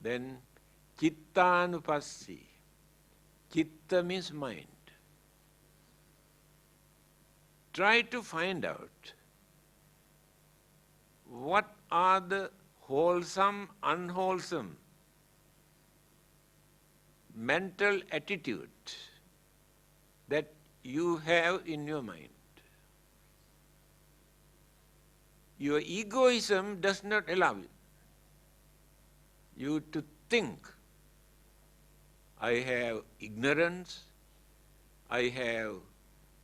Then Chittanupassi. Chitta means mind. Try to find out what are the wholesome, unwholesome mental attitude that you have in your mind. Your egoism does not allow you to think, I have ignorance, I have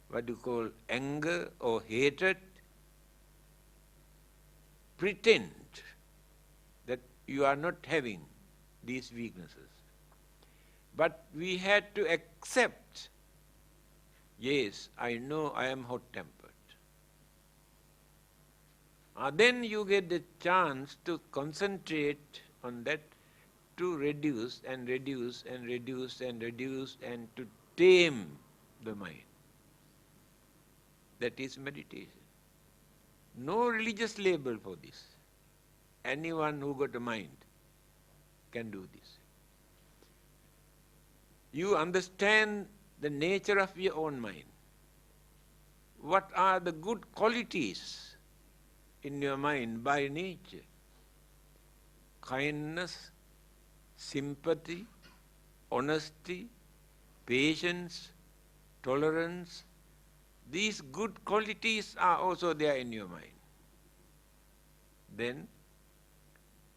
what you call anger or hatred. Pretend that you are not having these weaknesses. But we had to accept, yes, I know I am hot-tempered. Then you get the chance to concentrate on that, to reduce and reduce and reduce and reduce and to tame the mind. That is meditation. No religious label for this. Anyone who got a mind can do this. You understand the nature of your own mind. What are the good qualities in your mind by nature? Kindness, sympathy, honesty, patience, tolerance. These good qualities are also there in your mind. Then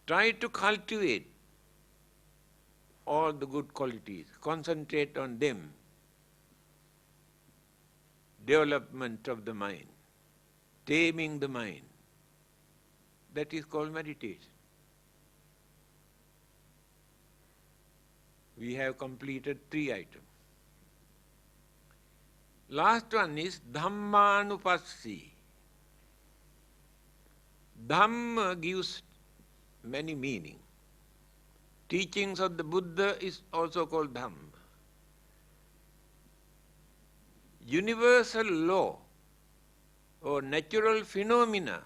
try to cultivate all the good qualities. Concentrate on them. Development of the mind. Taming the mind. That is called meditation. We have completed 3 items. Last one is Dhammanupassi. Dhamma gives many meanings. Teachings of the Buddha is also called Dhamma. Universal law or natural phenomena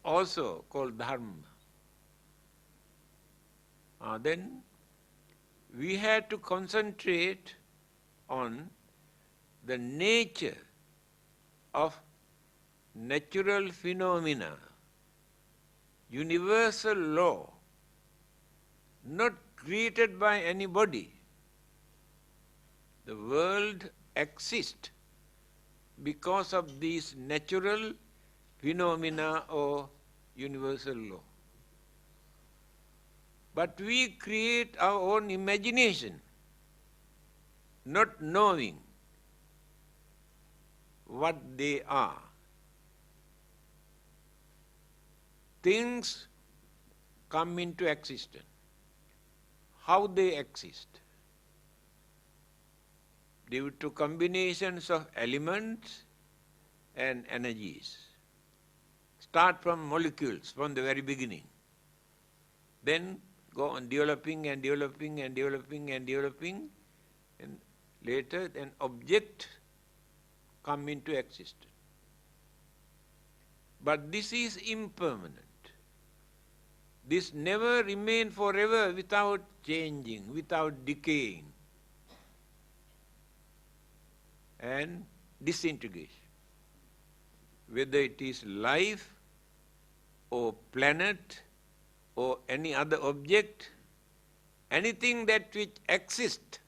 also called Dharma. Then we had to concentrate on the nature of natural phenomena, universal law, not created by anybody. The world exists because of these natural phenomena or universal law. But we create our own imagination, not knowing what they are. Things come into existence. How they exist? Due to combinations of elements and energies. Start from molecules from the very beginning. Then go on developing and developing and developing and developing, and later an object come into existence. But this is impermanent. This never remains forever without changing, without decaying and disintegration. Whether it is life or planet or any other object, anything that which exists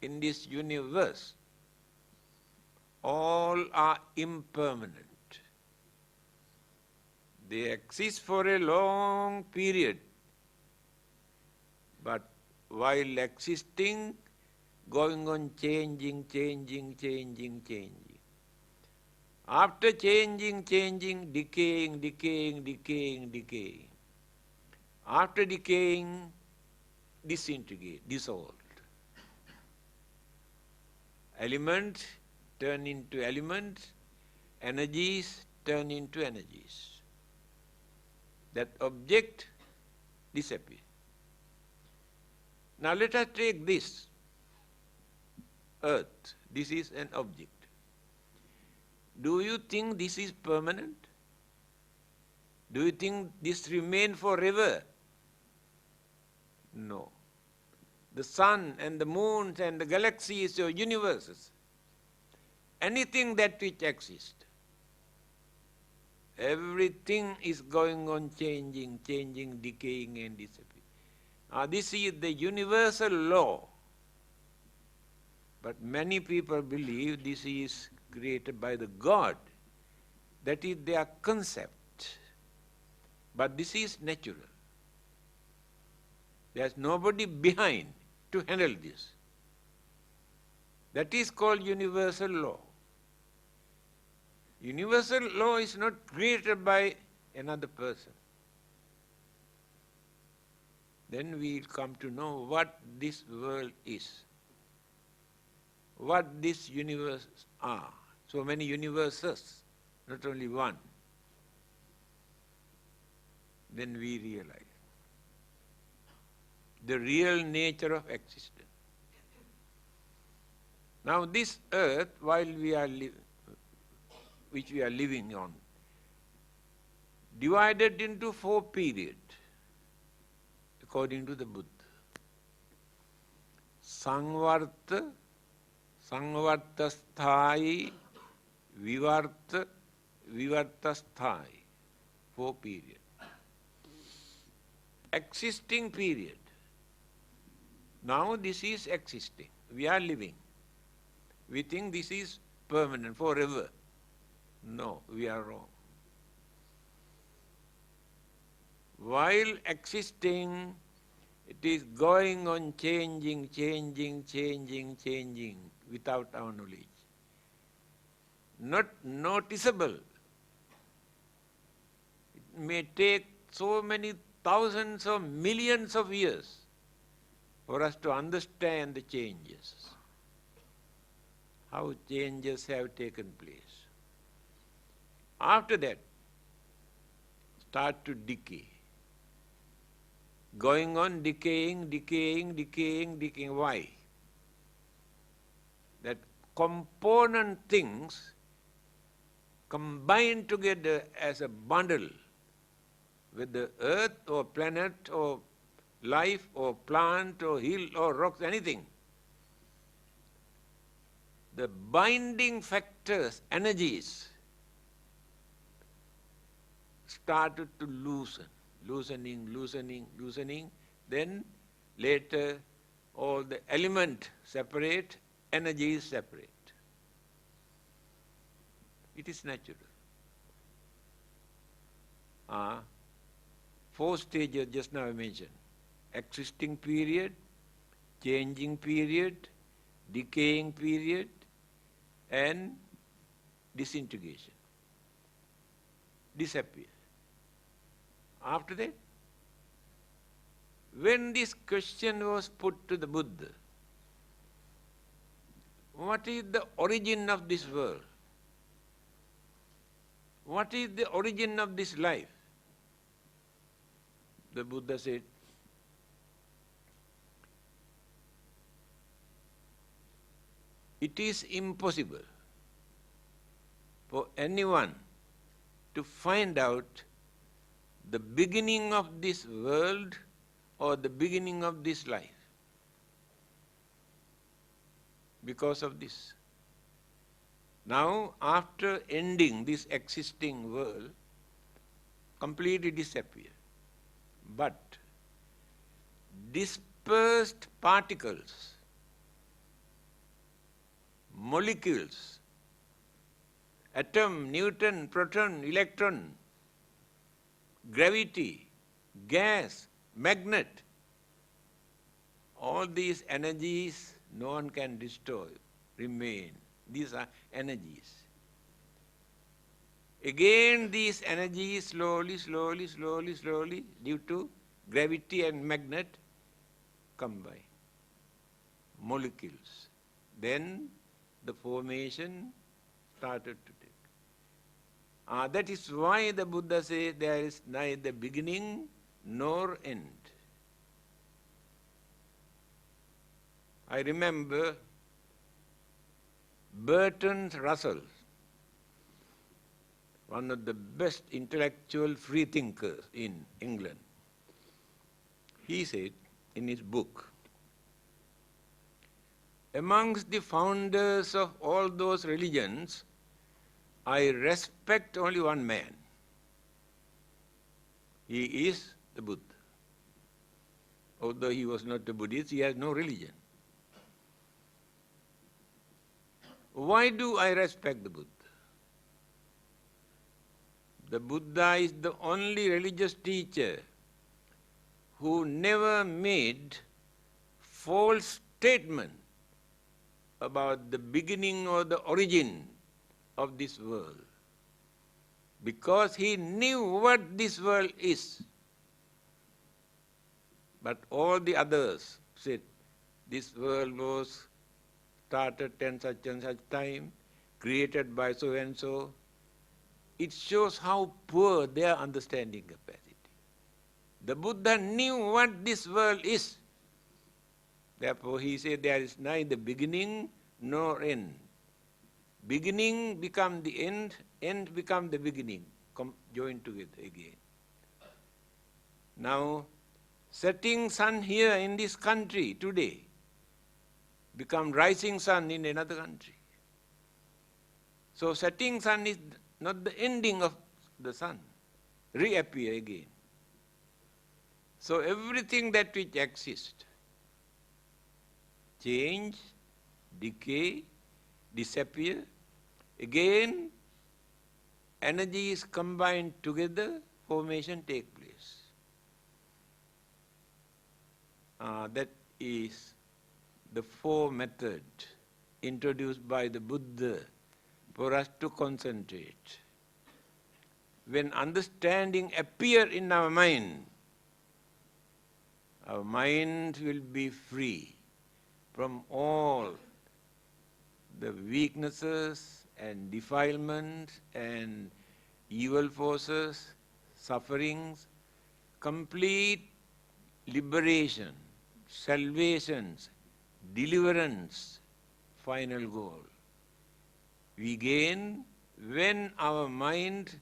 in this universe, all are impermanent. They exist for a long period, but while existing, going on changing. After changing, decaying. After decaying, disintegrate, dissolved. Elements turn into elements, energies turn into energies. That object disappears. Now let us take this earth. This is an object. Do you think this is permanent? Do you think this remains forever? No. The sun and the moons and the galaxies or universes, anything that which exists, everything is going on changing, decaying and disappearing. This is the universal law. But many people believe this is created by the God. That is their concept. But this is natural. There's nobody behind to handle this. That is called universal law. Universal law is not created by another person. Then we'll come to know what this world is, what this universe are. So many universes, not only one. Then we realize the real nature of existence. Now this earth, which we are living on, divided into 4 periods, according to the Buddha. Sangvarta, Sangvartasthai, Vivarta, Vivartasthai. 4 periods. Existing period. Now this is existing. We are living. We think this is permanent, forever. No, we are wrong. While existing, it is going on changing without our knowledge. Not noticeable. It may take so many thousands or millions of years for us to understand the changes, how changes have taken place. After that, start to decay. Going on decaying. Why? That component things combine together as a bundle with the earth or planet or life or plant or hill or rocks, anything. The binding factors, energies, started to loosening. Then later all the element separate, energies separate. It is natural. 4 stages just now I mentioned. Existing period, changing period, decaying period, and disintegration. Disappear. After that, when this question was put to the Buddha, what is the origin of this world? What is the origin of this life? The Buddha said, it is impossible for anyone to find out the beginning of this world or the beginning of this life because of this. Now, after ending this existing world, completely disappear. But dispersed particles, molecules, atom, neutron, proton, electron, gravity, gas, magnet, all these energies no one can destroy, remain. These are energies. Again these energies slowly, due to gravity and magnet, combine. Molecules. Then the formation started to take. That is why the Buddha says there is neither beginning nor end. I remember Bertrand Russell, one of the best intellectual freethinkers in England. He said, in his book, amongst the founders of all those religions, I respect only one man. He is the Buddha. Although he was not a Buddhist, he has no religion. Why do I respect the Buddha? The Buddha is the only religious teacher who never made false statement about the beginning or the origin of this world. Because he knew what this world is. But all the others said, this world was started and such time, created by so and so. It shows how poor their understanding capacity. The Buddha knew what this world is. Therefore he said there is neither beginning nor end. Beginning become the end, end become the beginning, joined together again. Now, setting sun here in this country today become rising sun in another country. So setting sun is not the ending of the sun, reappear again. So everything that which exists, change, decay, disappear, again energy is combined together, formation take place. That is the four method introduced by the Buddha for us to concentrate. When understanding appear in our mind will be free from all the weaknesses and defilements and evil forces, sufferings, complete liberation, salvations, deliverance, final goal. We gain when our mind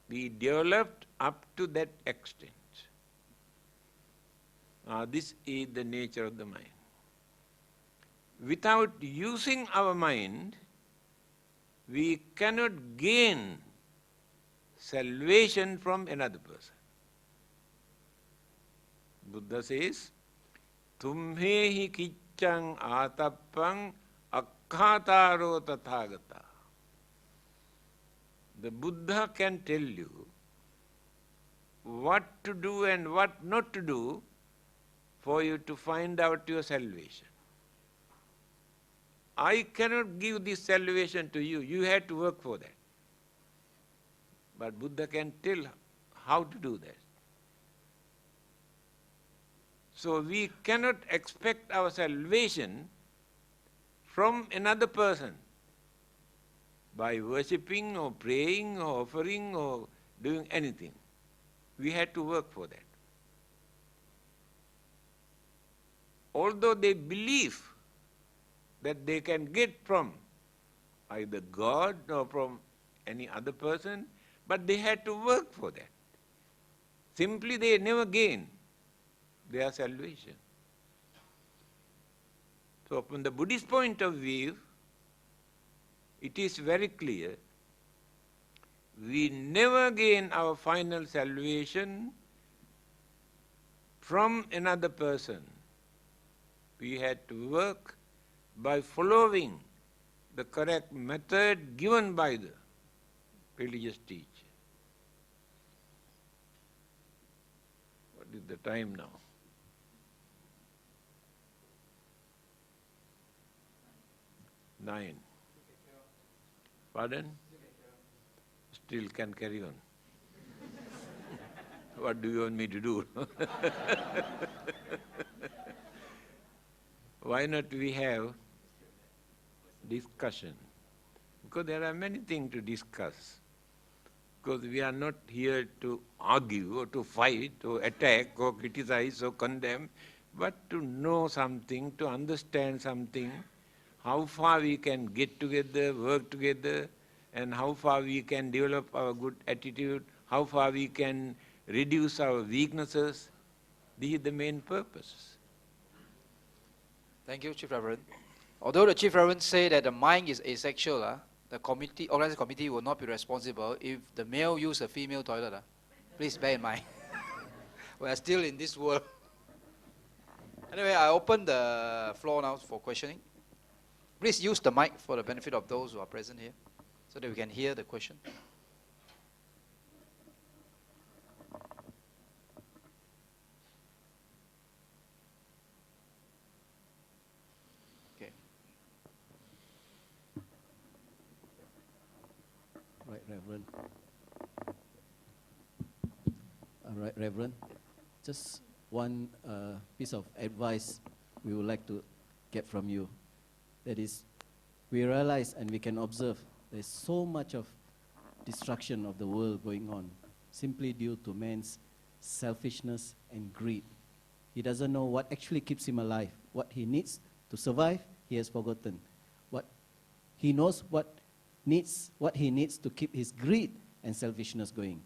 be developed up to that extent. This is the nature of the mind. Without using our mind, we cannot gain salvation from another person. Buddha says, Tumhehi kiccang atappang akkhataro tathagata. The Buddha can tell you what to do and what not to do for you to find out your salvation. I cannot give this salvation to you. You have to work for that. But Buddha can tell how to do that. So we cannot expect our salvation from another person by worshipping or praying or offering or doing anything. We have to work for that. Although they believe that they can get from either God or from any other person, but they had to work for that. Simply they never gain their salvation. So from the Buddhist point of view, it is very clear, we never gain our final salvation from another person. We had to work by following the correct method given by the religious teacher. What is the time now? 9. Pardon? Still can carry on. What do you want me to do? Why not we have discussion? Because there are many things to discuss. Because we are not here to argue or to fight or attack or criticize or condemn, but to know something, to understand something, how far we can get together, work together, and how far we can develop our good attitude, how far we can reduce our weaknesses. This is the main purpose. Thank you, Chief Reverend. Although the Chief Reverend said that the mind is asexual, the organizing committee will not be responsible if the male use a female toilet. Please bear in mind. We are still in this world. Anyway, I open the floor now for questioning. Please use the mic for the benefit of those who are present here, so that we can hear the question. Okay. Right, Reverend. Right, Reverend. Just one piece of advice we would like to get from you. That is, we realize and we can observe there's so much of destruction of the world going on simply due to man's selfishness and greed. He doesn't know what actually keeps him alive. What he needs to survive, he has forgotten. What he knows what he needs to keep his greed and selfishness going.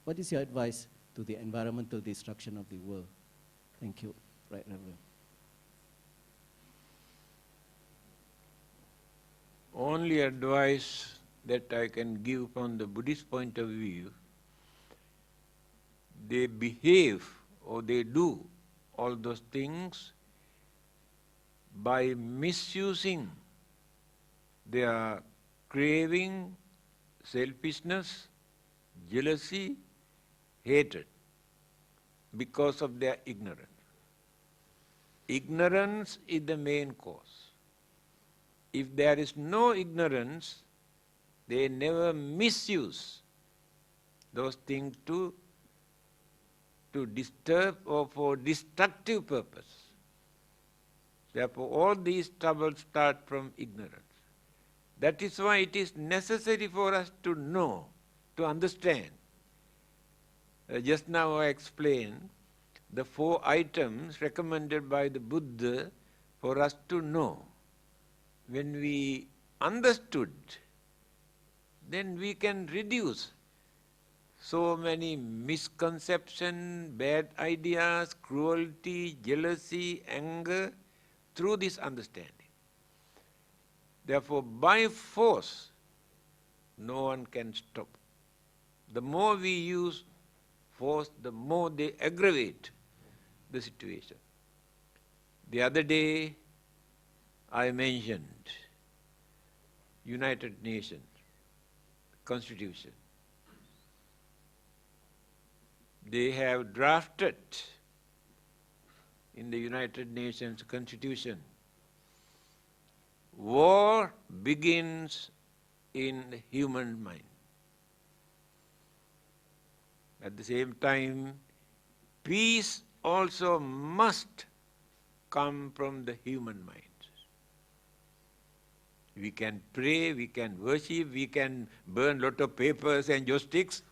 What is your advice to the environmental destruction of the world? Thank you. Right, Reverend. Only advice that I can give from the Buddhist point of view, they behave or they do all those things by misusing their craving, selfishness, jealousy, hatred, because of their ignorance. Ignorance is the main cause. If there is no ignorance, they never misuse those things to disturb or for destructive purpose. Therefore, all these troubles start from ignorance. That is why it is necessary for us to know, to understand. Just now I explained the 4 items recommended by the Buddha for us to know. When we understood, then we can reduce so many misconceptions, bad ideas, cruelty, jealousy, anger, through this understanding. Therefore, by force, no one can stop. The more we use force, the more they aggravate the situation. The other day, I mentioned United Nations Constitution. They have drafted in the United Nations Constitution, war begins in the human mind. At the same time, peace also must come from the human mind. We can pray, we can worship, we can burn lot of papers and joysticks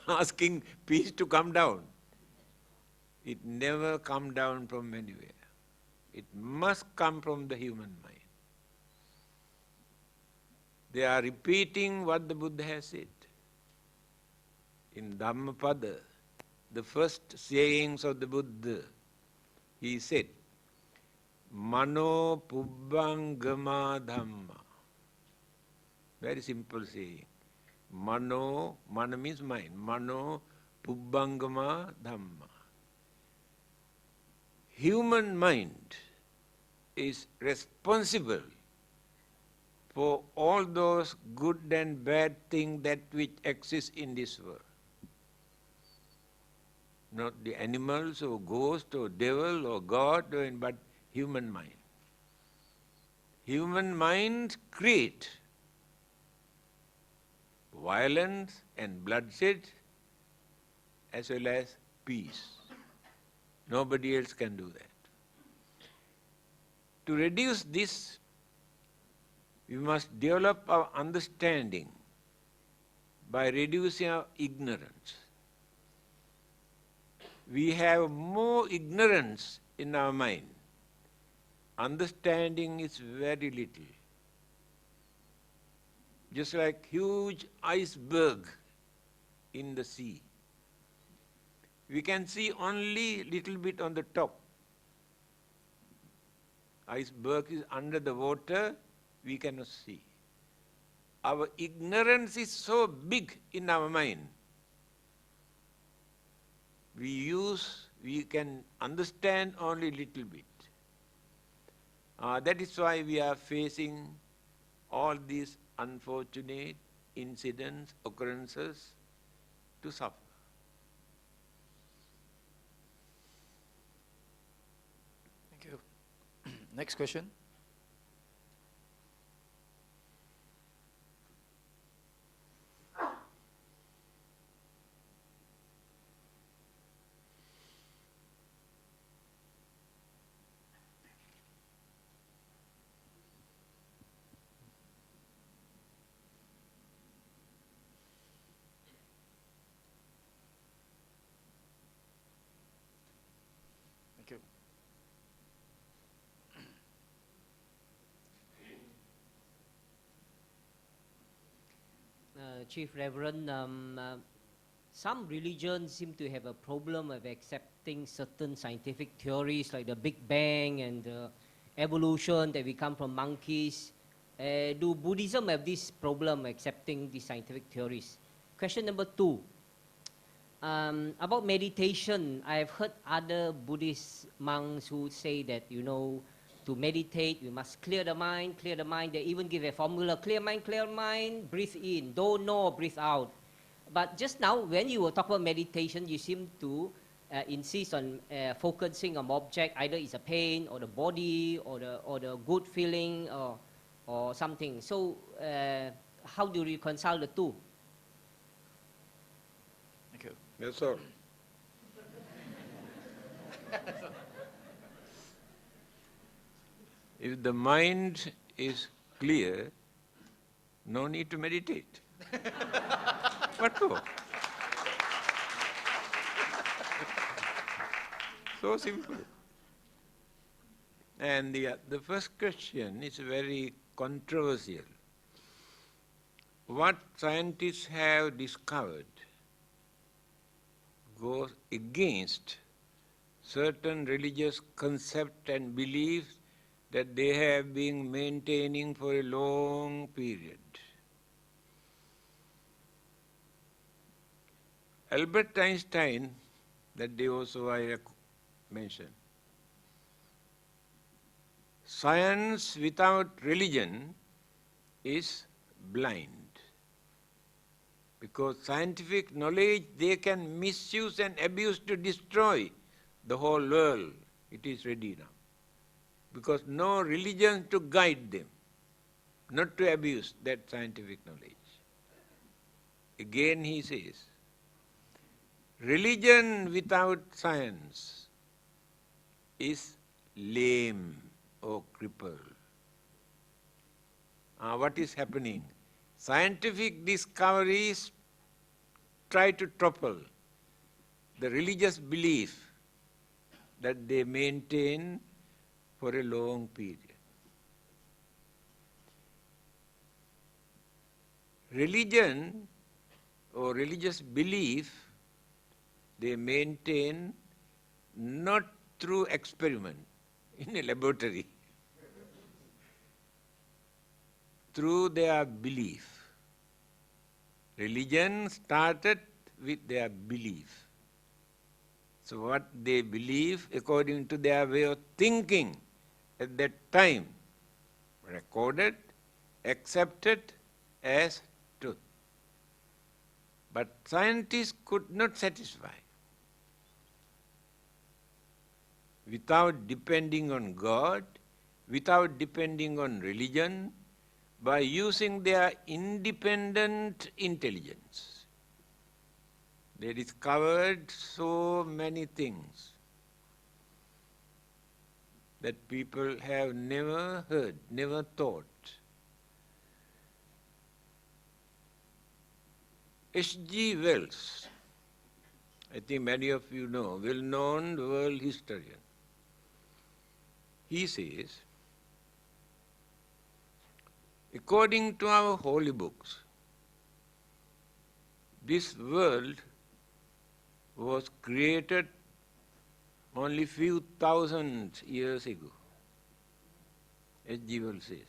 asking peace to come down. It never comes down from anywhere. It must come from the human mind. They are repeating what the Buddha has said. In Dhammapada, the first sayings of the Buddha, he said, Mano pubbangama dhamma. Very simple saying. Mana means mind. Mano pubbangama dhamma. Human mind is responsible for all those good and bad things that which exist in this world. Not the animals or ghost or devil or God, but human mind. Human minds create violence and bloodshed as well as peace. Nobody else can do that. To reduce this, we must develop our understanding by reducing our ignorance. We have more ignorance in our mind. Understanding is very little. Just like huge iceberg in the sea. We can see only little bit on the top. Iceberg is under the water, we cannot see. Our ignorance is so big in our mind. We can understand only little bit. That is why we are facing all these unfortunate incidents, occurrences to suffer. Thank you. Next question. Thank you. Chief Reverend, some religions seem to have a problem of accepting certain scientific theories like the Big Bang and evolution, that we come from monkeys. Do Buddhism have this problem accepting these scientific theories? Question number 2. About meditation, I've heard other Buddhist monks who say that, to meditate, we must clear the mind. They even give a formula, clear mind, breathe in, don't know, breathe out. But just now, when you were talking about meditation, you seem to insist on focusing on object, either it's a pain or the body or the good feeling or something. So how do you reconcile the two? Thank you. That's all. If the mind is clear, no need to meditate. What for? So simple. And the first question is very controversial. What scientists have discovered goes against certain religious concepts and beliefs that they have been maintaining for a long period. Albert Einstein, that day also I mentioned, science without religion is blind. Because scientific knowledge they can misuse and abuse to destroy the whole world. It is ready now. Because no religion to guide them, not to abuse that scientific knowledge. Again he says, religion without science is lame or crippled. What is happening? Scientific discoveries try to topple the religious belief that they maintain for a long period. Religion or religious belief they maintain not through experiment in a laboratory, through their belief. Religion started with their belief. So what they believe according to their way of thinking at that time, recorded, accepted as truth. But scientists could not satisfy. Without depending on God, without depending on religion, by using their independent intelligence. They discovered so many things that people have never heard, never thought. H.G. Wells, I think many of you know, well-known world historian. He says, according to our holy books, this world was created only few thousand years ago. H.G. Wells says.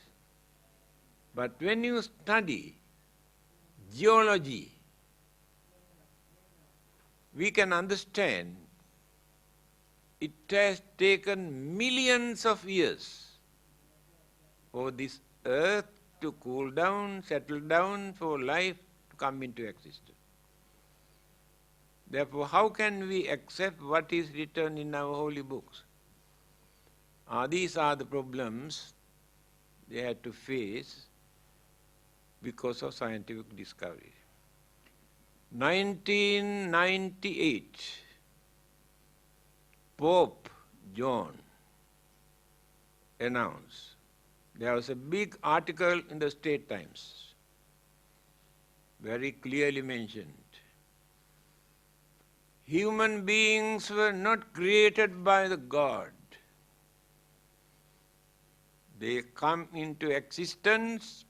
But when you study geology, we can understand it has taken millions of years for this earth to cool down, settle down, for life to come into existence. Therefore, how can we accept what is written in our holy books? These are the problems they had to face because of scientific discovery. 1998, Pope John announced, there was a big article in the State Times, very clearly mentioned, human beings were not created by the God. They come into existence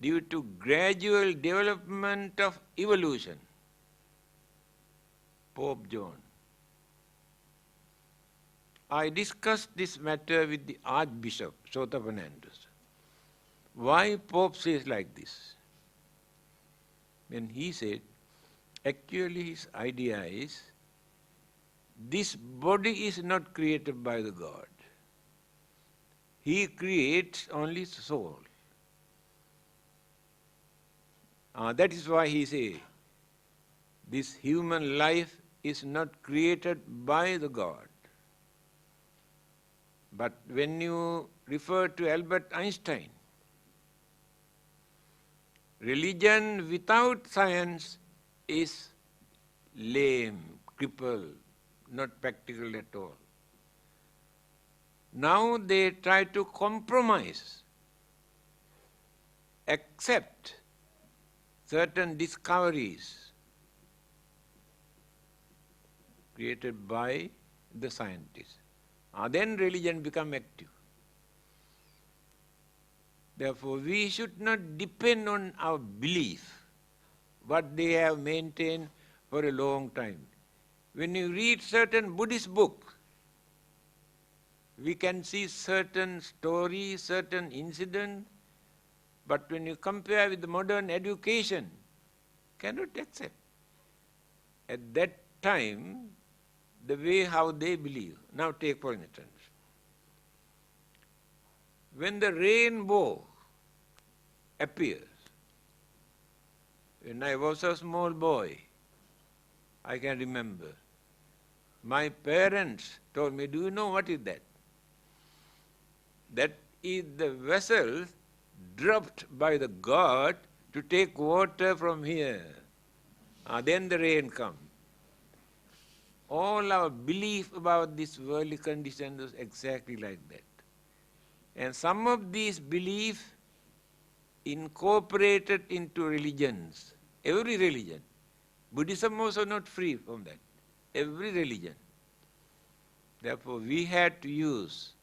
due to gradual development of evolution. Pope John. I discussed this matter with the Archbishop, Dhammananda. Why Pope says like this? Then he said, actually his idea is, this body is not created by the God. He creates only soul. That is why he says, this human life is not created by the God. But when you refer to Albert Einstein, religion without science is lame, crippled, not practical at all. Now they try to compromise, accept certain discoveries created by the scientists. Then religion become active. Therefore, we should not depend on our belief, what they have maintained for a long time. When you read certain Buddhist books, we can see certain stories, certain incidents, but when you compare with the modern education, cannot accept. At that time, the way how they believe. Now take for instance, when the rainbow appears, when I was a small boy, I can remember, my parents told me, do you know what is that? That is the vessel dropped by the God to take water from here. Then the rain comes. All our belief about this worldly condition was exactly like that. And some of these beliefs incorporated into religions, every religion. Buddhism also not free from that, every religion. Therefore, we had to use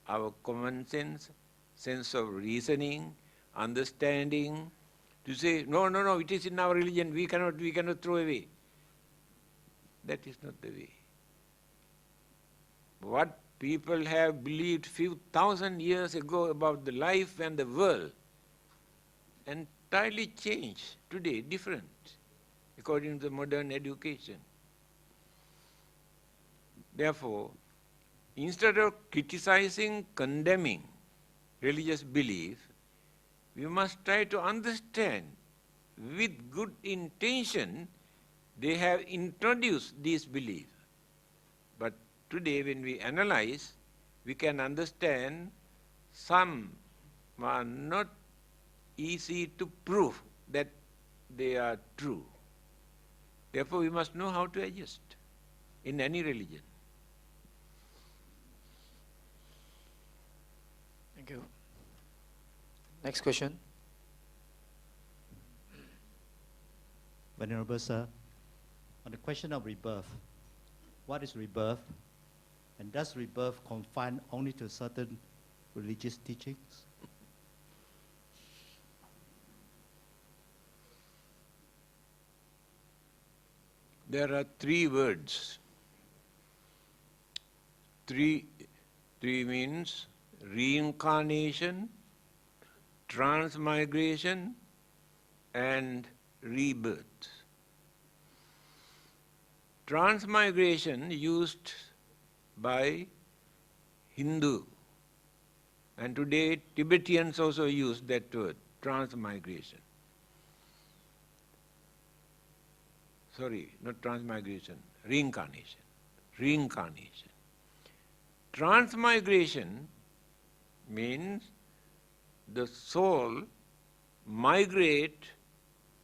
our common sense, sense of reasoning, understanding, to say, no, it is in our religion, we cannot throw away. That is not the way. What people have believed few thousand years ago about the life and the world, entirely changed today, different, according to the modern education. Therefore, instead of criticizing, condemning religious belief, we must try to understand with good intention they have introduced these beliefs. But today when we analyze, we can understand some are not easy to prove that they are true. Therefore we must know how to adjust in any religion. Thank you. Next question. Venerable Sir, on the question of rebirth, what is rebirth? And does rebirth confine only to certain religious teachings? There are three words. Three means reincarnation, transmigration, and rebirth. Transmigration used by Hindu, and today Tibetans also use that word, transmigration. Sorry, not transmigration, reincarnation. Reincarnation. Transmigration means the soul migrate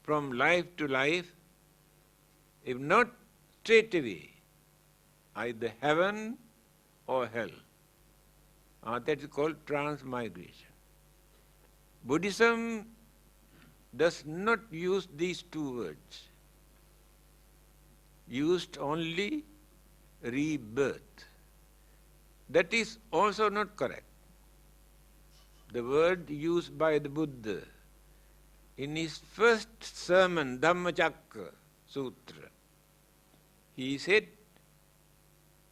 from life to life, if not straight away, either heaven or hell. That is called transmigration. Buddhism does not use these two words. Used only rebirth. That is also not correct. The word used by the Buddha in his first sermon, Dhammacakka Sutra, he said,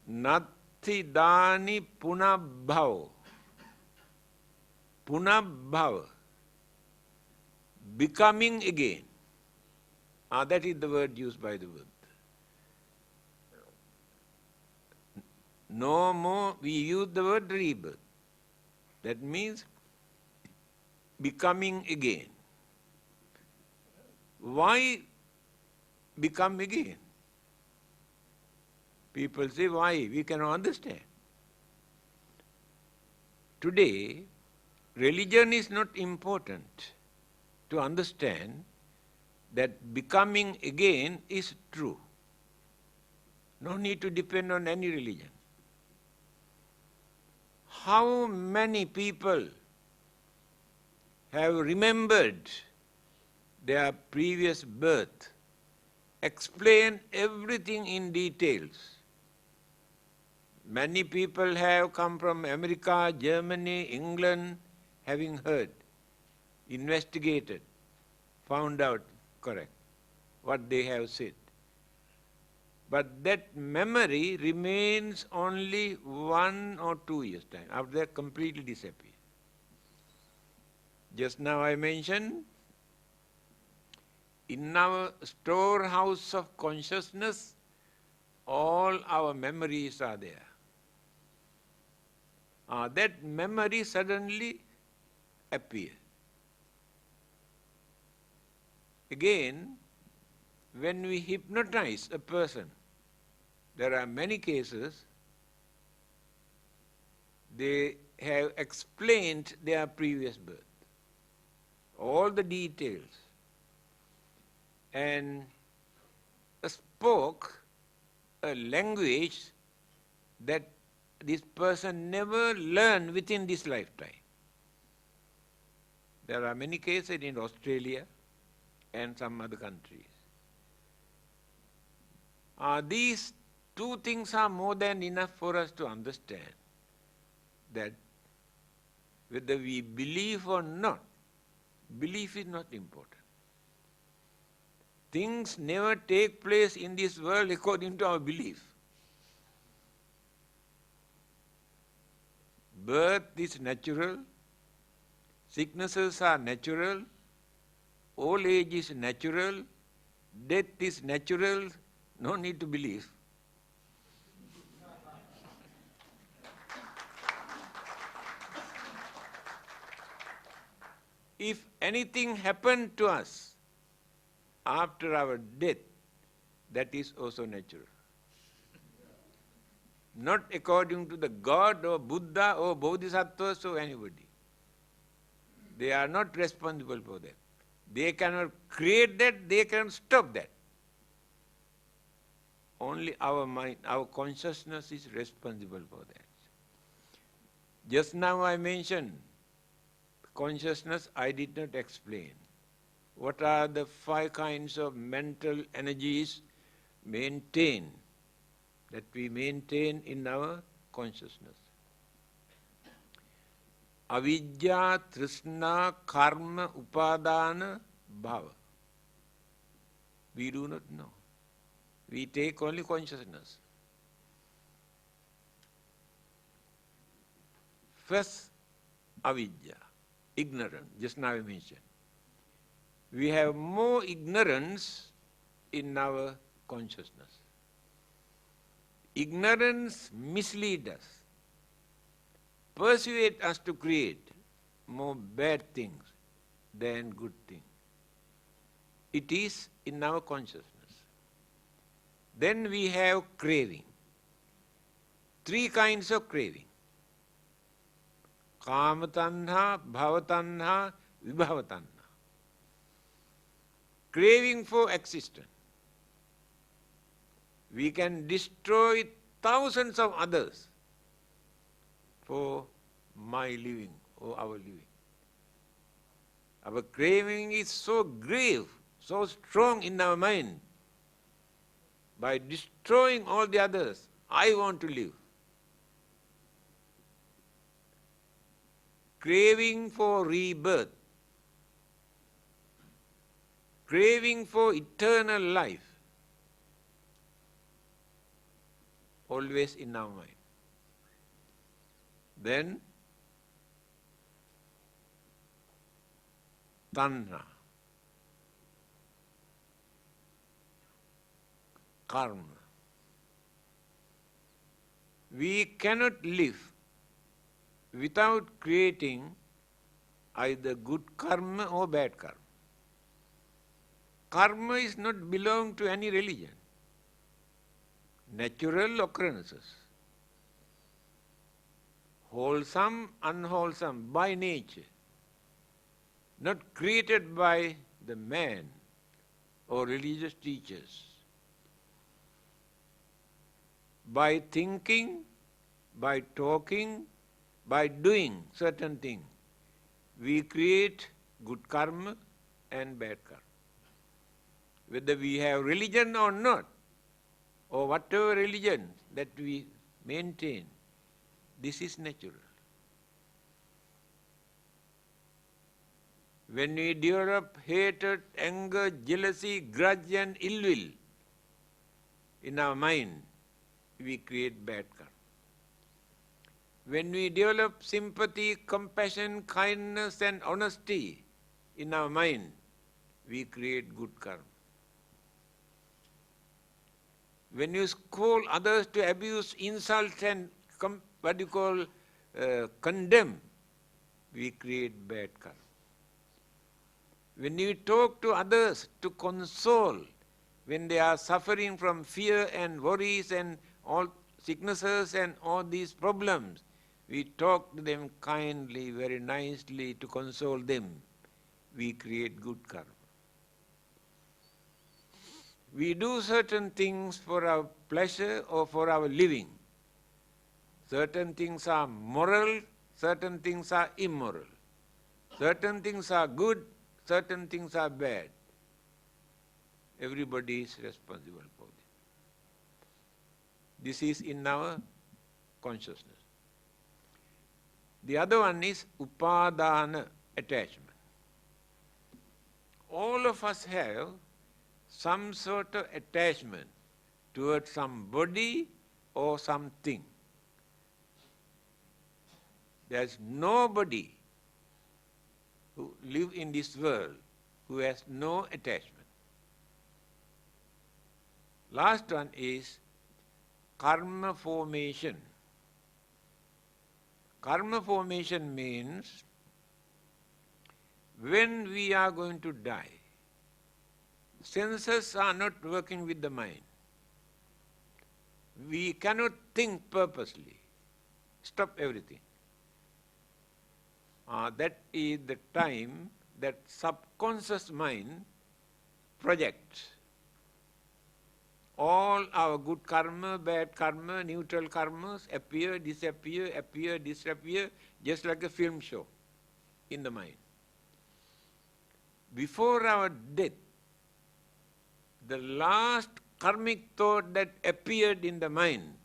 Natti dani punabhava. Punabhava. Becoming again. That is the word used by the Buddha. No more, we use the word rebirth. That means becoming again. Why become again? People say, why? We cannot understand. Today, religion is not important to understand that becoming again is true. No need to depend on any religion. How many people have remembered their previous birth, explain everything in details? Many people have come from America, Germany, England, having heard, investigated, found out correct what they have said. But that memory remains only 1 or 2 years' time. After that, completely disappears. Just now I mentioned, in our storehouse of consciousness, all our memories are there. That memory suddenly appears. Again, when we hypnotize a person, there are many cases, they have explained their previous birth, all the details, and spoke a language that this person never learned within this lifetime. There are many cases in Australia and some other countries. These two things are more than enough for us to understand that whether we believe or not, belief is not important. Things never take place in this world according to our belief. Birth is natural, sicknesses are natural, old age is natural, death is natural, no need to believe. If anything happened to us after our death, that is also natural. Not according to the God or Buddha or Bodhisattvas or anybody. They are not responsible for that. They cannot create that, they cannot stop that. Only our mind, our consciousness is responsible for that. Just now I mentioned consciousness, I did not explain. What are the 5 kinds of mental energies that we maintain in our consciousness? Avidya, Trishna, Karma, Upadana, Bhava. We do not know. We take only consciousness. First avidya, ignorance, just now I mentioned. We have more ignorance in our consciousness. Ignorance misleads us, persuades us to create more bad things than good things. It is in our consciousness. Then we have craving. 3 kinds of craving. Kama tanha, bhava tanha, vibhava tanha. Craving for existence. We can destroy thousands of others for my living or our living. Our craving is so grave, so strong in our mind. By destroying all the others, I want to live. Craving for rebirth. Craving for eternal life. Always in our mind. Then, tanha, karma. We cannot live without creating either good karma or bad karma. Karma is not belong to any religion. Natural occurrences. Wholesome, unwholesome, by nature. Not created by the man or religious teachers. By thinking, by talking, by doing certain things, we create good karma and bad karma. Whether we have religion or not, or whatever religion that we maintain, this is natural. When we develop hatred, anger, jealousy, grudge and ill will in our mind, we create bad karma. When we develop sympathy, compassion, kindness and honesty in our mind, we create good karma. When you scold others to abuse, insult and condemn, we create bad karma. When you talk to others to console, when they are suffering from fear and worries and all sicknesses and all these problems, we talk to them kindly, very nicely to console them. We create good karma. We do certain things for our pleasure or for our living. Certain things are moral, certain things are immoral. Certain things are good, certain things are bad. Everybody is responsible for it. This is in our consciousness. The other one is upadana, attachment. All of us have some sort of attachment towards somebody or something. There's nobody who lives in this world who has no attachment. Last one is karma formation. Karma formation means when we are going to die, senses are not working with the mind. We cannot think purposely. Stop everything. That is the time that subconscious mind projects all our good karma, bad karma, neutral karmas appear, disappear, just like a film show in the mind. Before our death, the last karmic thought that appeared in the mind,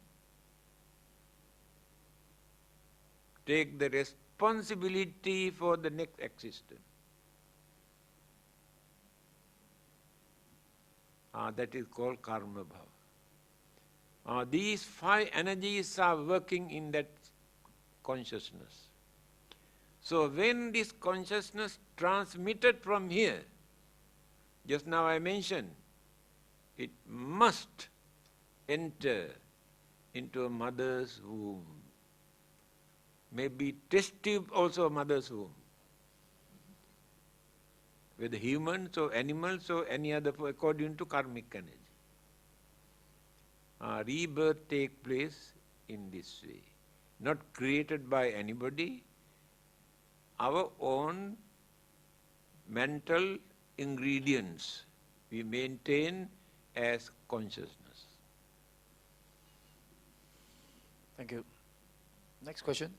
take the responsibility for the next existence. That is called karma bhava. These 5 energies are working in that consciousness. So when this consciousness transmitted from here, just now I mentioned, it must enter into a mother's womb. Maybe test tube also a mother's womb. Whether humans or animals or any other, according to karmic energy. Rebirth takes place in this way. Not created by anybody, our own mental ingredients we maintain as consciousness. Thank you. Next question.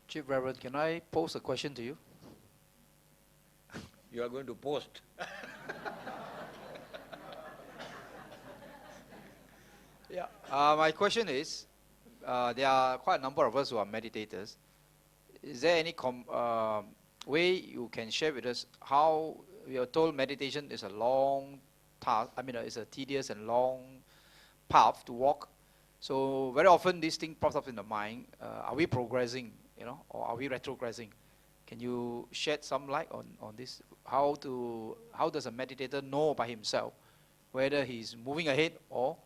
Chief Reverend, can I pose a question to you? You are going to post. Yeah. My question is, there are quite a number of us who are meditators. Is there any way you can share with us how we are told meditation is a long task, it's a tedious and long path to walk. So very often this thing pops up in the mind. Are we progressing, or are we retrogressing? Can you shed some light on this? How does a meditator know by himself whether he's moving ahead or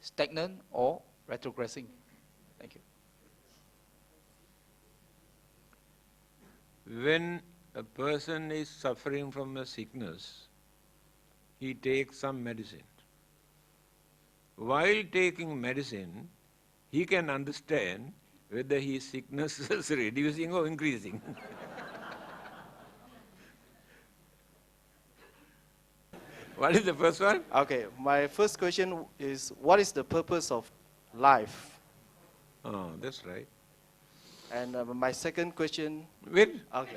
stagnant or retrogressing? Thank you. When a person is suffering from a sickness, he takes some medicine. While taking medicine, he can understand whether his sickness is reducing or increasing. What is the first one? Okay, my first question is, what is the purpose of life? Oh, that's right. And my second question... Wait. Okay.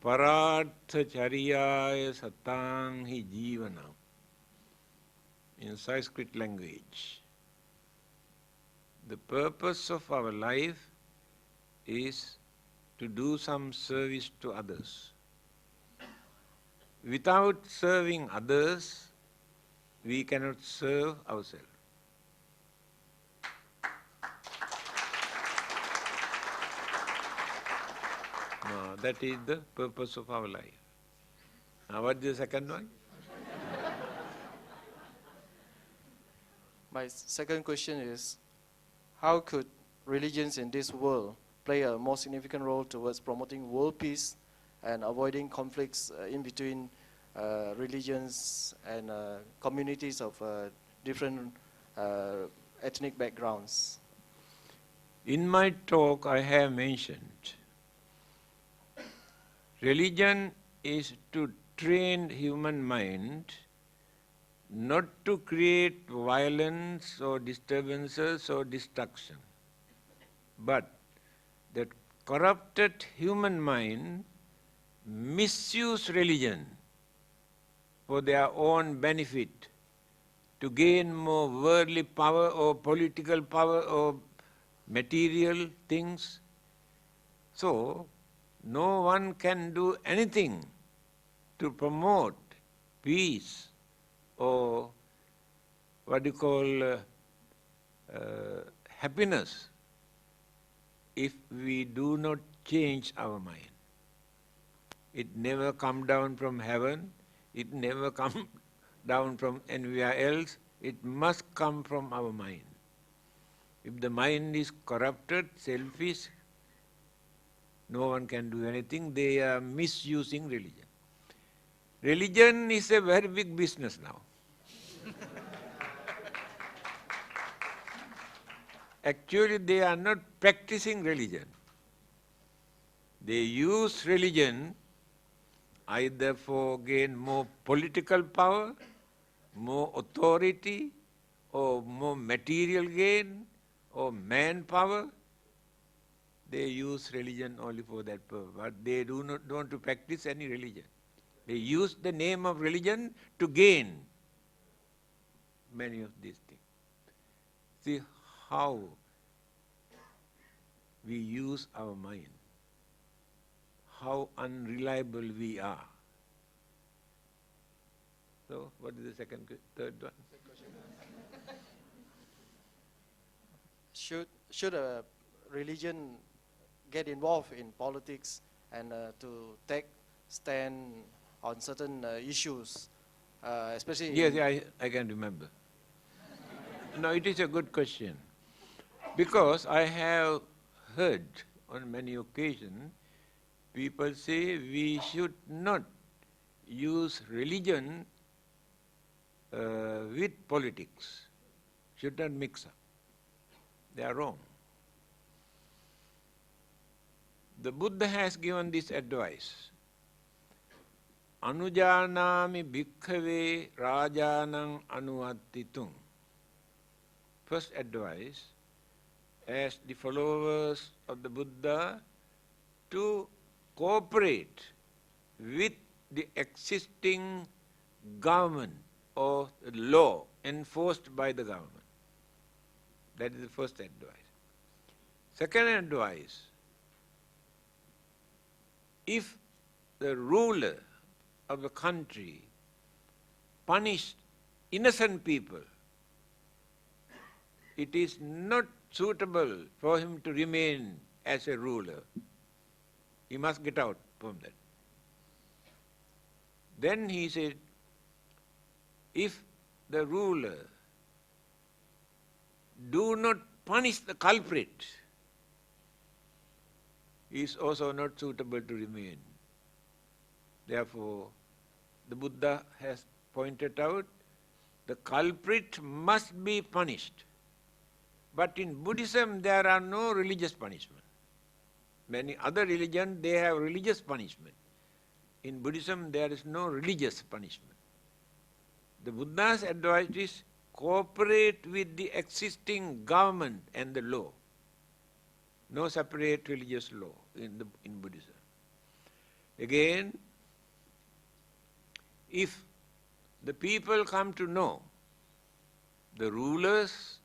Paratha chariyaya satang hi jivanam. In Sanskrit language, the purpose of our life is to do some service to others. Without serving others, we cannot serve ourselves. No, that is the purpose of our life. Now, what is the second one? My second question is, how could religions in this world play a more significant role towards promoting world peace and avoiding conflicts in between religions and communities of different ethnic backgrounds? In my talk, I have mentioned religion is to train human mind not to create violence or disturbances or destruction, but that corrupted human mind misuse religion for their own benefit, to gain more worldly power or political power or material things. So, no one can do anything to promote peace or what you call happiness if we do not change our mind. It never comes down from heaven, it never comes down from anywhere else, it must come from our mind. If the mind is corrupted, selfish, no one can do anything, they are misusing religion. Religion is a very big business now. Actually, they are not practicing religion. They use religion either for gain more political power, more authority, or more material gain, or manpower. They use religion only for that purpose, but they do not want to practice any religion. They use the name of religion to gain many of these things. See how we use our mind, how unreliable we are. So, what is the third one? Should a religion get involved in politics and to take stand on certain issues, especially Yes, I can remember. No, it is a good question. Because I have heard on many occasions people say we should not use religion with politics, should not mix up. They are wrong. The Buddha has given this advice. Anujanami bhikkhave rajanang anuvattitum. First advice, as the followers of the Buddha, to cooperate with the existing government or law enforced by the government. That is the first advice. Second advice, if the ruler of the country punished innocent people, it is not suitable for him to remain as a ruler. He must get out from that. Then he said, if the ruler do not punish the culprit, he is also not suitable to remain. Therefore, the Buddha has pointed out the culprit must be punished. But in Buddhism, there are no religious punishment. Many other religions, they have religious punishment. In Buddhism, there is no religious punishment. The Buddha's advice is cooperate with the existing government and the law. No separate religious law in Buddhism. Again, if the people come to know the rulers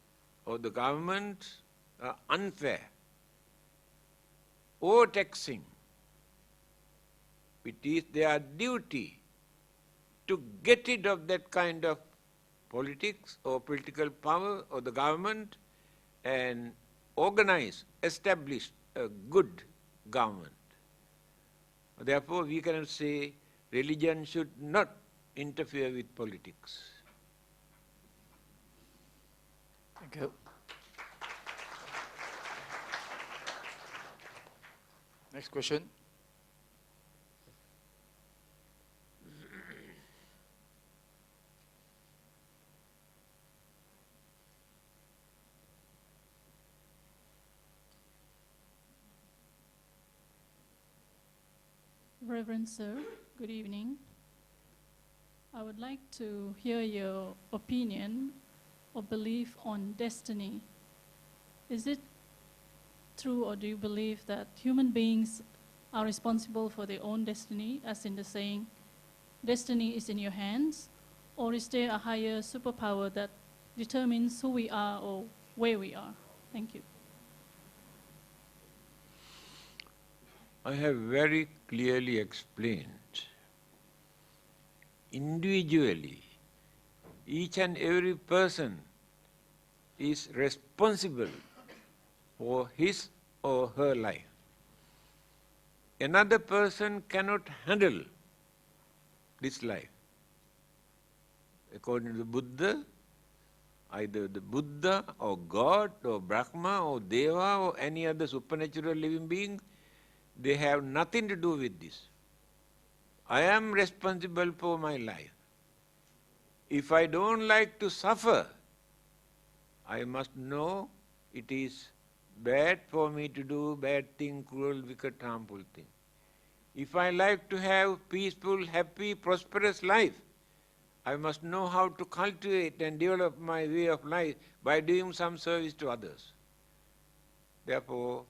or the government are unfair, overtaxing, it is their duty to get rid of that kind of politics or political power or the government and organize, establish a good government. Therefore, we cannot say religion should not interfere with politics. Thank you. Next question. Reverend Sir, good evening. I would like to hear your opinion or belief on destiny. Is it true, or do you believe that human beings are responsible for their own destiny, as in the saying, destiny is in your hands, or is there a higher superpower that determines who we are or where we are? Thank you. I have very clearly explained. Individually, each and every person is responsible for his or her life. Another person cannot handle this life. According to the Buddha, either the Buddha or God or Brahma or Deva or any other supernatural living being, they have nothing to do with this. I am responsible for my life. If I don't like to suffer, I must know it is bad for me to do bad thing, cruel, wicked, harmful thing. If I like to have peaceful, happy, prosperous life, I must know how to cultivate and develop my way of life by doing some service to others. Therefore,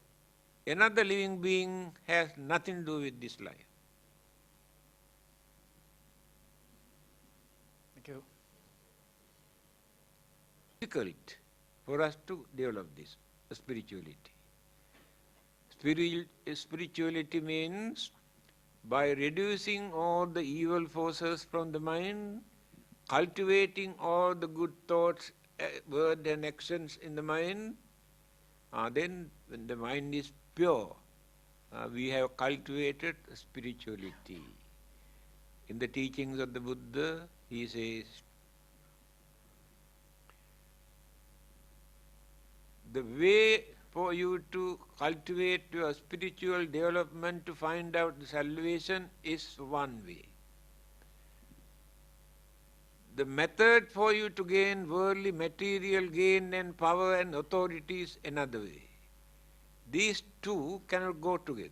another living being has nothing to do with this life. Thank you. Difficult for us to develop this spirituality. Spirituality means by reducing all the evil forces from the mind, cultivating all the good thoughts, words and actions in the mind, then when the mind is pure, we have cultivated spirituality. In the teachings of the Buddha, he says, the way for you to cultivate your spiritual development to find out the salvation is one way. The method for you to gain worldly material gain and power and authority is another way. These two cannot go together.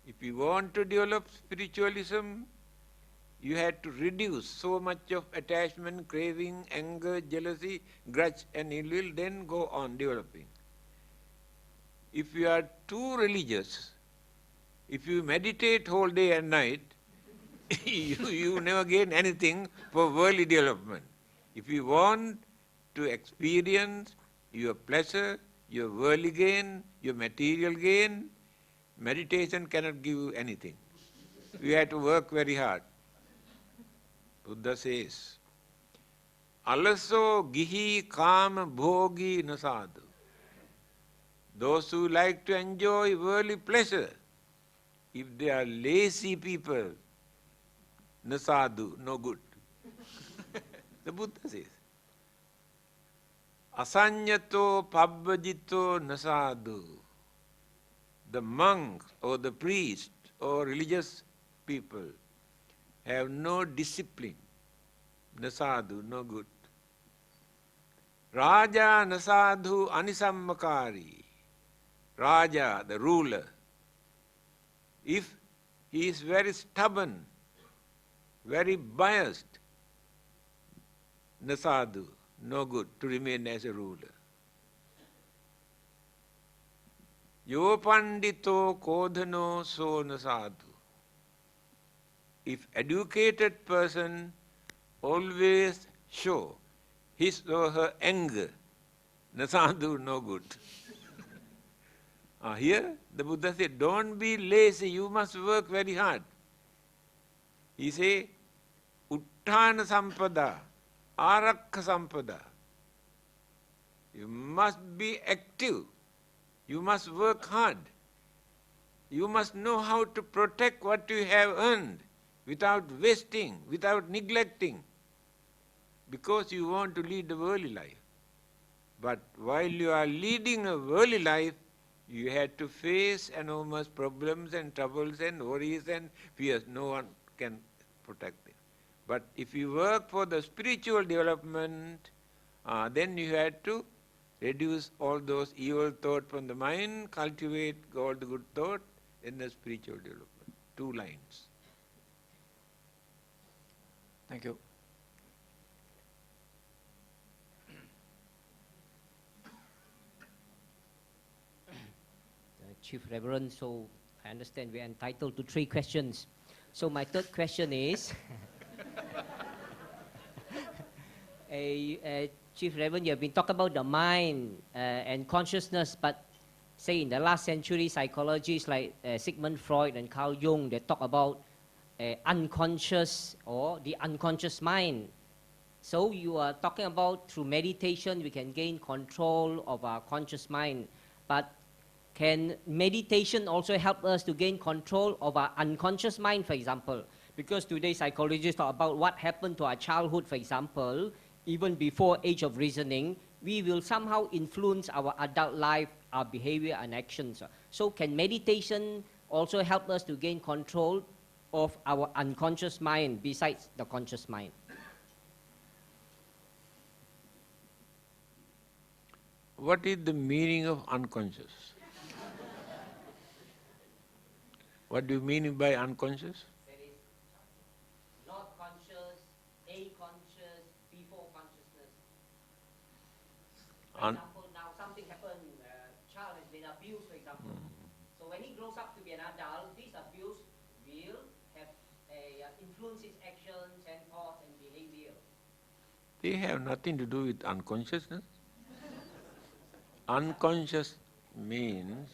If you want to develop spiritualism, you had to reduce so much of attachment, craving, anger, jealousy, grudge and ill will, then go on developing. If you are too religious, if you meditate whole day and night, you never gain anything for worldly development. If you want to experience your pleasure, your worldly gain, your material gain, meditation cannot give you anything. You have to work very hard. Buddha says, Alaso gihi kama bhogi nasadu. Those who like to enjoy worldly pleasure, if they are lazy people, nasadu, no good. The Buddha says, Asanyato pabbajito nasadu. The monks or the priest or religious people have no discipline. Nasadu, no good. Raja nasadu anisammakari. Raja, the ruler, if he is very stubborn, very biased, nasadu, no good to remain as a ruler. Yo pandito kodhano so nasadu. If educated person always show his or her anger, nasadu, no good. Here the Buddha said, don't be lazy, you must work very hard. He said, Utthana sampada, arakha sampada. You must be active. You must work hard. You must know how to protect what you have earned without wasting, without neglecting, because you want to lead a worldly life. But while you are leading a worldly life, you had to face enormous problems and troubles and worries and fears. No one can protect them. But if you work for the spiritual development, then you had to reduce all those evil thoughts from the mind, cultivate all the good thought in the spiritual development. 2 lines. Thank you. Chief Reverend, so I understand we are entitled to 3 questions. So my third question is, Chief Reverend, you have been talking about the mind and consciousness, but say in the last century, psychologists like Sigmund Freud and Carl Jung, they talk about unconscious or the unconscious mind. So you are talking about through meditation we can gain control of our conscious mind, but can meditation also help us to gain control of our unconscious mind, for example? Because today psychologists talk about what happened to our childhood, for example, even before age of reasoning, we will somehow influence our adult life, our behavior and actions. So can meditation also help us to gain control of our unconscious mind besides the conscious mind? What is the meaning of unconscious? What do you mean by unconscious? There is not conscious, a-conscious, before consciousness. For example, now something happened, child has been abused, for example. So when he grows up to be an adult, this abuse will have influence his actions and thoughts and behavior. They have nothing to do with unconsciousness. Unconscious means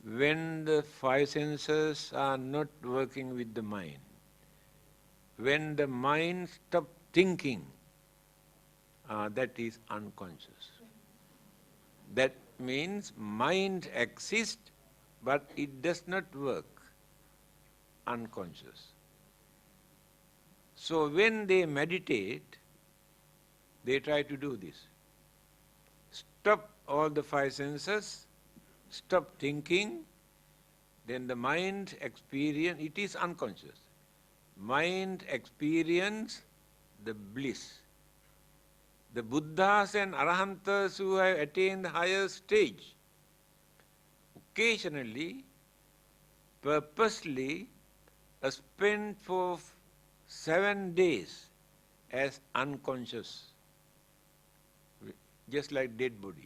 when the five senses are not working with the mind, when the mind stops thinking, that is unconscious. That means mind exists, but it does not work, unconscious. So when they meditate, they try to do this. Stop all the five senses, stop thinking, then the mind experience, it is unconscious. Mind experience the bliss. The Buddhas and Arahantas who have attained the higher stage, occasionally, purposely, spend for 7 days as unconscious, just like dead bodies.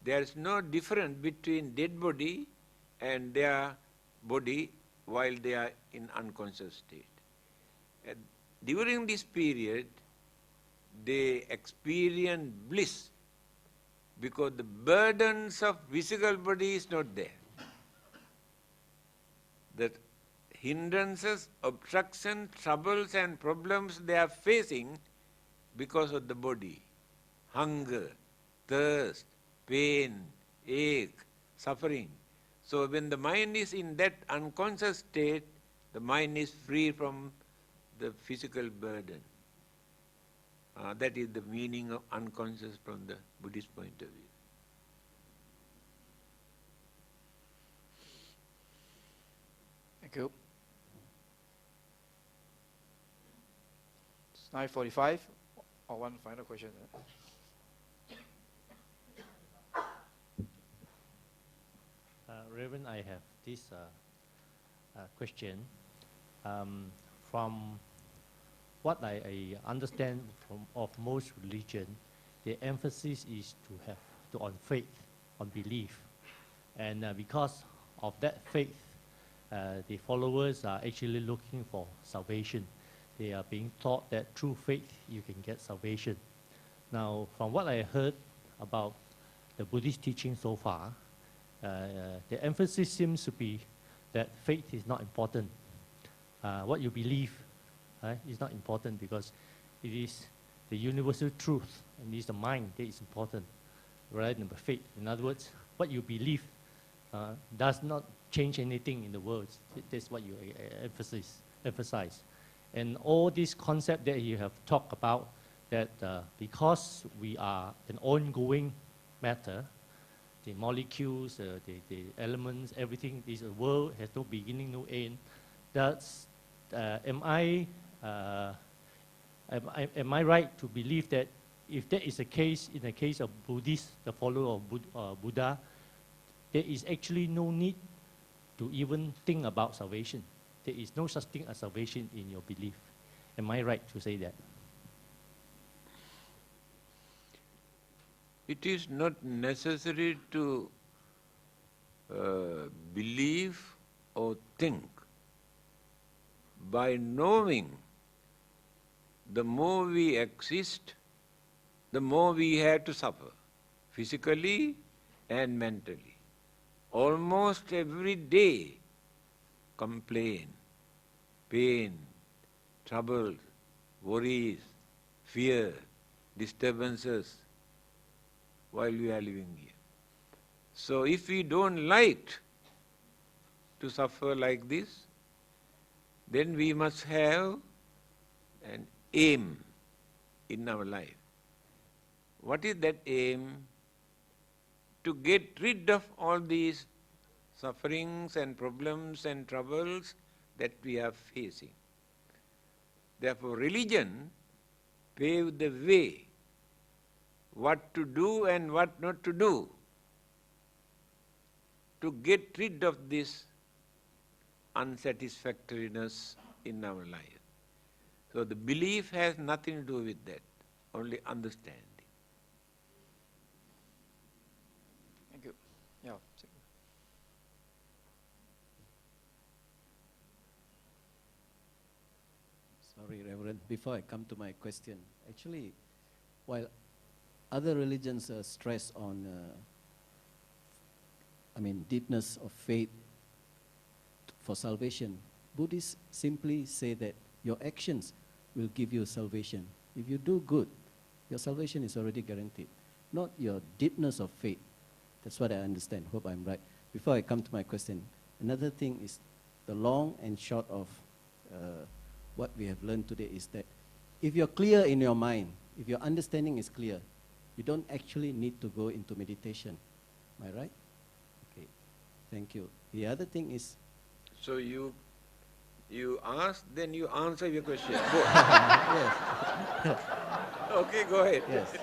There is no difference between dead body and their body while they are in unconscious state. And during this period, they experience bliss because the burdens of physical body is not there. The hindrances, obstructions, troubles and problems they are facing because of the body. Hunger, thirst, pain, ache, suffering. So when the mind is in that unconscious state, the mind is free from the physical burden. That is the meaning of unconscious from the Buddhist point of view. Thank you. It's 9:45. Or one final question. Reverend, I have this question. From what I understand of most religion, the emphasis is on faith, on belief. And because of that faith, the followers are actually looking for salvation. They are being taught that through faith you can get salvation. Now, from what I heard about the Buddhist teaching so far, the emphasis seems to be that faith is not important. What you believe is not important because it is the universal truth and it is the mind that is important rather than the faith. In other words, what you believe does not change anything in the world. That's what you emphasize. And all this concept that you have talked about, that because we are an ongoing matter, the molecules, the elements, everything, this world has no beginning, no end. That's, am I right to believe that if that is the case, in the case of Buddhists, the follower of Buddha, there is actually no need to even think about salvation? There is no such thing as salvation in your belief. Am I right to say that? It is not necessary to believe or think. By knowing, the more we exist, the more we have to suffer, physically and mentally. Almost every day, complain, pain, troubles, worries, fear, disturbances, while we are living here. So if we don't like to suffer like this, then we must have an aim in our life. What is that aim? To get rid of all these sufferings and problems and troubles that we are facing. Therefore, religion paved the way what to do and what not to do to get rid of this unsatisfactoriness in our life. So the belief has nothing to do with that, only understanding. Thank you. Yeah. Sorry, Reverend, before I come to my question, actually, while other religions stress on deepness of faith for salvation. Buddhists simply say that your actions will give you salvation. If you do good, your salvation is already guaranteed, not your deepness of faith. That's what I understand. Hope I'm right. Before I come to my question, another thing is the long and short of what we have learned today is that if you're clear in your mind, if your understanding is clear, you don't actually need to go into meditation. Am I right? Okay. Thank you. The other thing is... So you ask, then you answer your question. Yes. Okay, go ahead. Yes.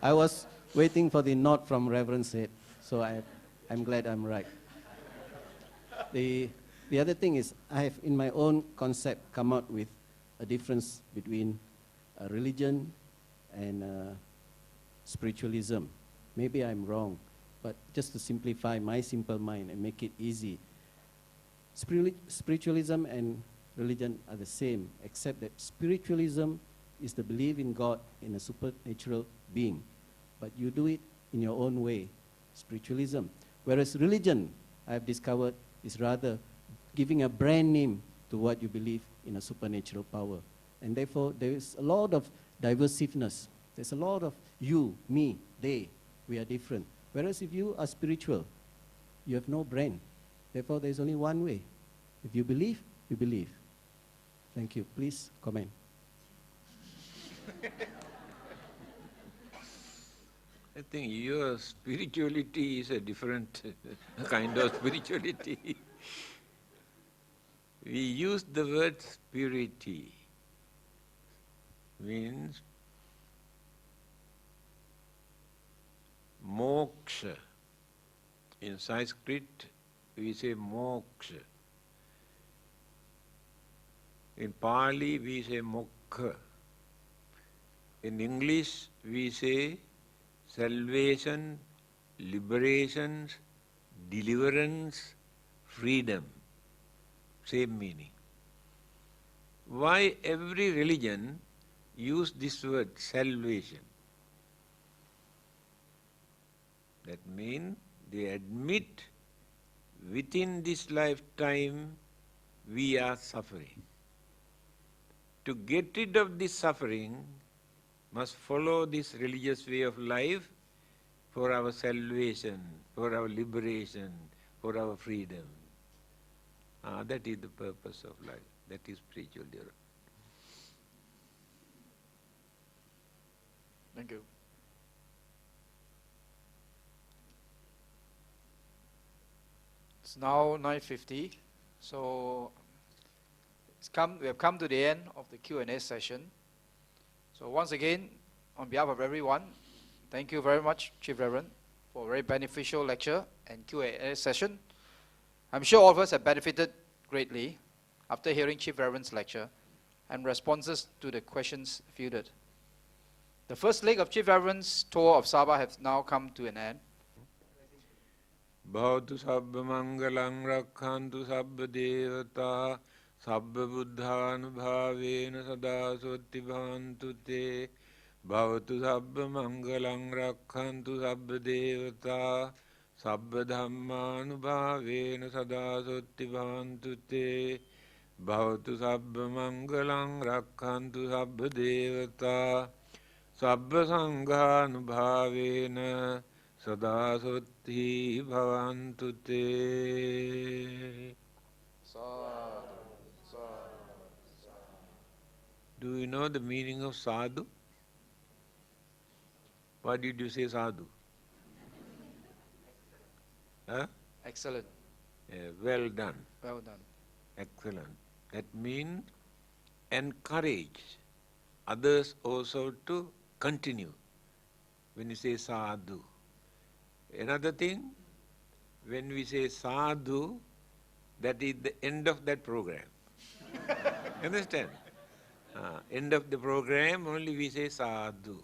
I was waiting for the nod from Reverend Said, so I'm glad I'm right. The other thing is, I have in my own concept come up with a difference between religion and spiritualism. Maybe I'm wrong, but just to simplify my simple mind and make it easy, spiritualism and religion are the same, except that spiritualism is the belief in God, in a supernatural being. But you do it in your own way, spiritualism. Whereas religion, I've discovered, is rather giving a brand name to what you believe in a supernatural power. And therefore, there is a lot of diversiveness. There's a lot of you, me, they. We are different. Whereas if you are spiritual, you have no brand. Therefore, there's only one way. If you believe, you believe. Thank you. Please comment. I think your spirituality is a different kind of spirituality. We use the word spirity, means moksha. In Sanskrit, we say moksha. In Pali, we say mokha. In English, we say salvation, liberation, deliverance, freedom. Same meaning. Why every religion use this word, salvation? That means they admit within this lifetime we are suffering. To get rid of this suffering, must follow this religious way of life for our salvation, for our liberation, for our freedom. That is the purpose of life. That is spiritual development. Thank you. It's now 9:50, so we have come to the end of the Q&A session. So once again, on behalf of everyone, thank you very much, Chief Reverend, for a very beneficial lecture and Q&A session. I'm sure all of us have benefited greatly after hearing Chief Reverend's lecture and responses to the questions fielded. The first leg of Chief Reverend's tour of Sabah has now come to an end. Bhavatu sabba mangalang rakhantu sabba devata sabba buddhanubhavena sada sotti bhavantu te. Bhavatu sabba mangalang rakhantu sabba devata sabba dhammanubhavena sada sotti bhavantu te. Bhavatu sabba mangalang rakhantu sabba devata sabba sanghanubhavena sada sotti bhavantu te. Do you know the meaning of sadhu? Why did you say sadhu? Huh? Excellent. Well done. Well done. Excellent. That means encourage others also to continue when you say sadhu. Another thing, when we say sadhu, that is the end of that program. Understand? End of the program, only we say sadhu.